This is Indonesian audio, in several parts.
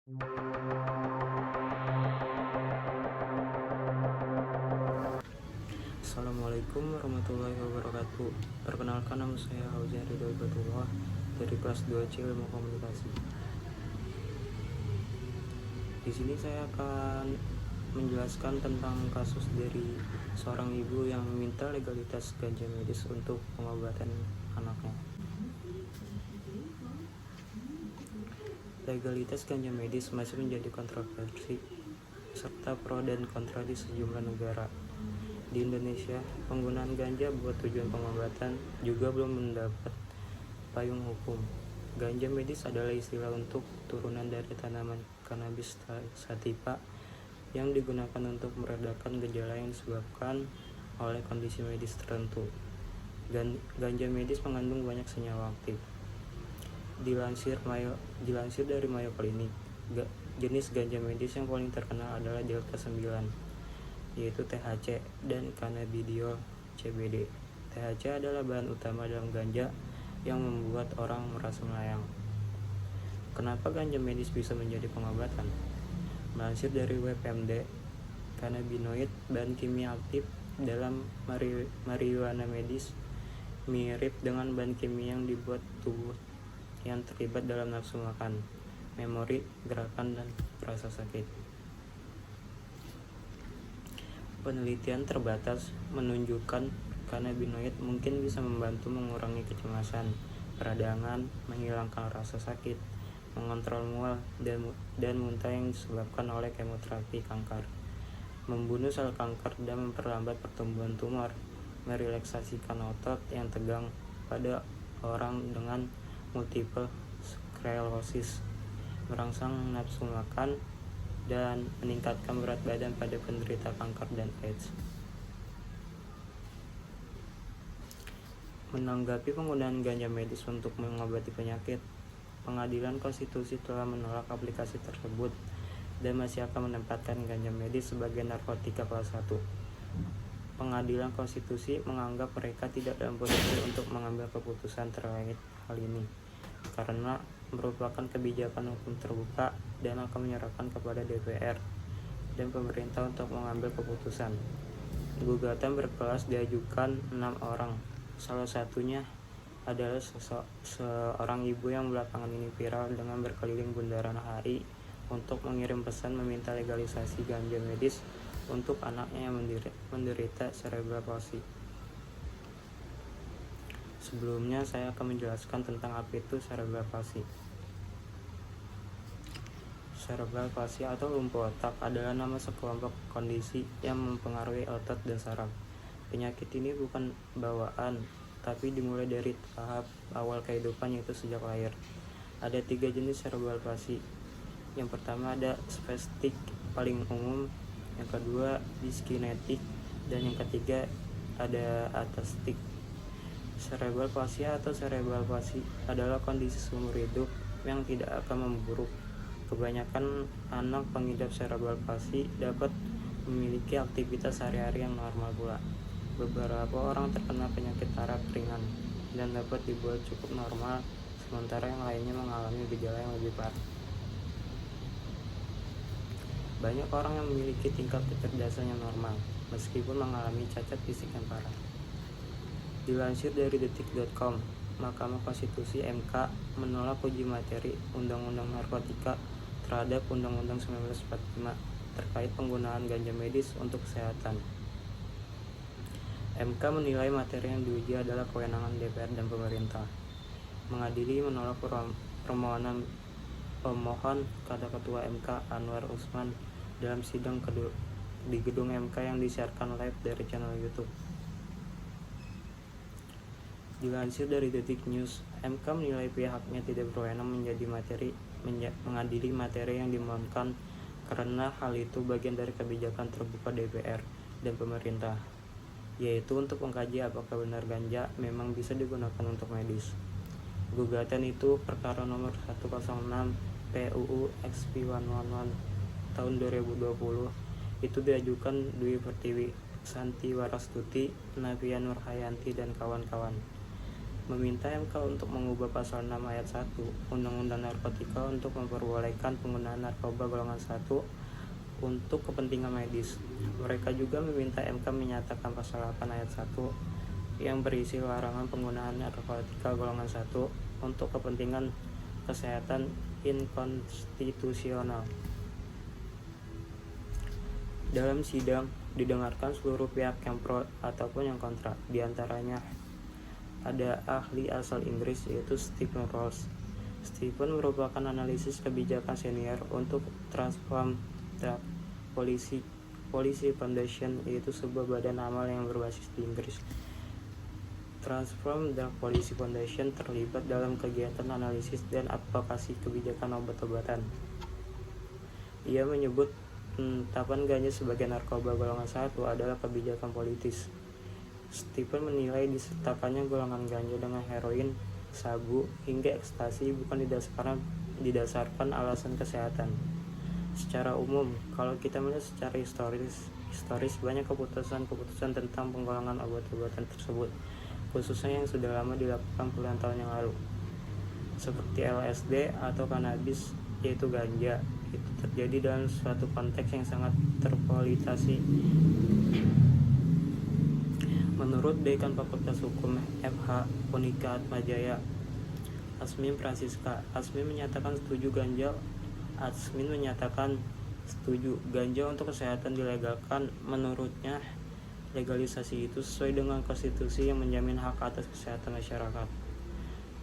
Assalamualaikum warahmatullahi wabarakatuh. Perkenalkan, nama saya Auzian Ridho Ibatullah dari kelas 2C Ilmu Komunikasi. Di sini saya akan menjelaskan tentang kasus dari seorang ibu yang meminta legalitas ganja medis untuk pengobatan anaknya. Legalitas ganja medis masih menjadi kontroversi serta pro dan kontra di sejumlah negara. Di Indonesia, penggunaan ganja buat tujuan pengobatan juga belum mendapat payung hukum. Ganja medis adalah istilah untuk turunan dari tanaman cannabis sativa yang digunakan untuk meredakan gejala yang disebabkan oleh kondisi medis tertentu. Ganja medis mengandung banyak senyawa aktif. Dilansir dari Mayo Clinic, jenis ganja medis yang paling terkenal adalah Delta 9, yaitu THC dan cannabidiol CBD. THC adalah bahan utama dalam ganja yang membuat orang merasa melayang. Kenapa ganja medis bisa menjadi pengobatan? Melansir dari WebMD, cannabinoid, bahan kimia aktif dalam marijuana medis, mirip dengan bahan kimia yang dibuat tubuh yang terlibat dalam nafsu makan, memori, gerakan, dan rasa sakit. Penelitian terbatas menunjukkan cannabinoid mungkin bisa membantu mengurangi kecemasan, peradangan, menghilangkan rasa sakit, mengontrol mual dan muntah yang disebabkan oleh kemoterapi kanker, membunuh sel kanker dan memperlambat pertumbuhan tumor, merelaksasikan otot yang tegang pada orang dengan multiple sclerosis, merangsang nafsu makan, dan meningkatkan berat badan pada penderita kanker dan AIDS. Menanggapi penggunaan ganja medis untuk mengobati penyakit, Pengadilan Konstitusi telah menolak aplikasi tersebut dan masih akan menempatkan ganja medis sebagai narkotika kelas 1. Pengadilan Konstitusi menganggap mereka tidak dalam posisi untuk mengambil keputusan terkait hal ini, karena merupakan kebijakan hukum terbuka dan akan menyerahkan kepada DPR dan pemerintah untuk mengambil keputusan. Gugatan berkelas diajukan 6 orang. Salah satunya adalah seorang ibu yang belakangan ini viral dengan berkeliling bundaran HI untuk mengirim pesan meminta legalisasi ganja medis untuk anaknya yang menderita cerebral palsy. Sebelumnya saya akan menjelaskan tentang apa itu cerebral palsy. Cerebral palsy atau lumpuh otak adalah nama sekelompok kondisi yang mempengaruhi otot dan saraf. Penyakit ini bukan bawaan, tapi dimulai dari tahap awal kehidupan, yaitu sejak lahir. Ada 3 jenis cerebral palsy. Yang pertama ada spastik paling umum, yang kedua dyskinetik, dan yang ketiga ada atastik. Cerebral palsy atau cerebral palsy adalah kondisi seumur hidup yang tidak akan memburuk. Kebanyakan anak pengidap cerebral palsy dapat memiliki aktivitas sehari-hari yang normal pula. Beberapa orang terkena penyakit saraf ringan dan dapat dibuat cukup normal, sementara yang lainnya mengalami gejala yang lebih parah. Banyak orang yang memiliki tingkat kecerdasan yang normal, meskipun mengalami cacat fisik yang parah. Dilansir dari detik.com, Mahkamah Konstitusi (MK) menolak uji materi Undang-Undang Narkotika terhadap Undang-Undang 1945 terkait penggunaan ganja medis untuk kesehatan. MK menilai materi yang diuji adalah kewenangan DPR dan pemerintah. Mengadili menolak permohonan pemohon, kata Ketua MK Anwar Usman dalam sidang di gedung MK yang disiarkan live dari channel YouTube. Dilansir dari Detik News, MK menilai pihaknya tidak berwenang mengadili materi yang dimohonkan karena hal itu bagian dari kebijakan terbuka DPR dan pemerintah, yaitu untuk mengkaji apakah benar ganja memang bisa digunakan untuk medis. Gugatan itu perkara nomor 106 PUU XP111 tahun 2020 itu diajukan Dwi Pertiwi, Santi Warastuti, Navia Nurhayanti, dan kawan-kawan. meminta MK untuk mengubah pasal 6 ayat 1 Undang-Undang Narkotika untuk memperbolehkan penggunaan narkoba golongan 1 untuk kepentingan medis. Mereka juga meminta MK menyatakan pasal 8 ayat 1 yang berisi larangan penggunaan narkotika golongan 1 untuk kepentingan kesehatan inkonstitusional. Dalam sidang didengarkan seluruh pihak yang pro ataupun yang kontra. Di antaranya ada ahli asal Inggris yaitu Stephen Rolls. Stephen merupakan analisis kebijakan senior untuk Transform Drug Policy Foundation, yaitu sebuah badan amal yang berbasis di Inggris. Transform Drug Policy Foundation terlibat dalam kegiatan analisis dan advokasi kebijakan obat-obatan. Ia menyebut penetapan ganja sebagai narkoba golongan 1 adalah kebijakan politis. Stephen menilai disertakannya golongan ganja dengan heroin, sabu, hingga ekstasi bukan didasarkan alasan kesehatan. Secara umum, kalau kita melihat secara historis banyak keputusan tentang penggolongan obat-obatan tersebut, khususnya yang sudah lama dilakukan puluhan tahun yang lalu, seperti LSD atau kanabis, yaitu ganja. Itu terjadi dalam suatu konteks yang sangat terpolitisasi. Menurut Dekan Fakultas Hukum FH Unika Atmajaya, Asmin Francisca, Asmin menyatakan setuju ganja untuk kesehatan dilegalkan. Menurutnya, legalisasi itu sesuai dengan konstitusi yang menjamin hak atas kesehatan masyarakat.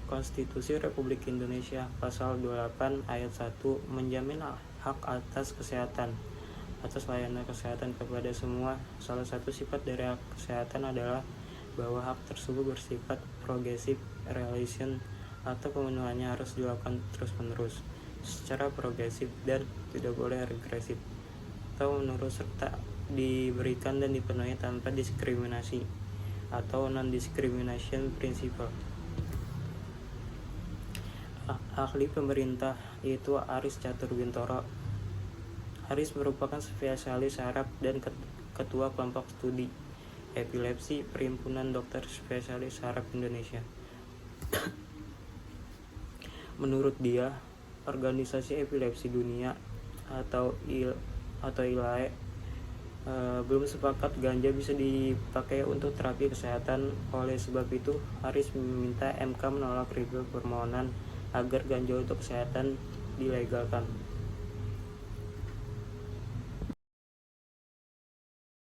Konstitusi Republik Indonesia Pasal 28 Ayat 1 menjamin hak atas kesehatan, atas layanan kesehatan kepada semua. Salah satu sifat dari hak kesehatan adalah bahwa hak tersebut bersifat progresif relation, atau pemenuhannya harus dilakukan terus-menerus secara progresif dan tidak boleh regresif atau menurut, serta diberikan dan dipenuhi tanpa diskriminasi atau non-discrimination principle. Ahli pemerintah yaitu Aris Caturbintoro. Aris merupakan spesialis saraf dan ketua kelompok studi epilepsi Perhimpunan Dokter Spesialis Saraf Indonesia. Menurut dia, Organisasi Epilepsi Dunia atau ILAE belum sepakat ganja bisa dipakai untuk terapi kesehatan. Oleh sebab itu, Aris meminta MK menolak ribut permohonan agar ganja untuk kesehatan dilegalkan.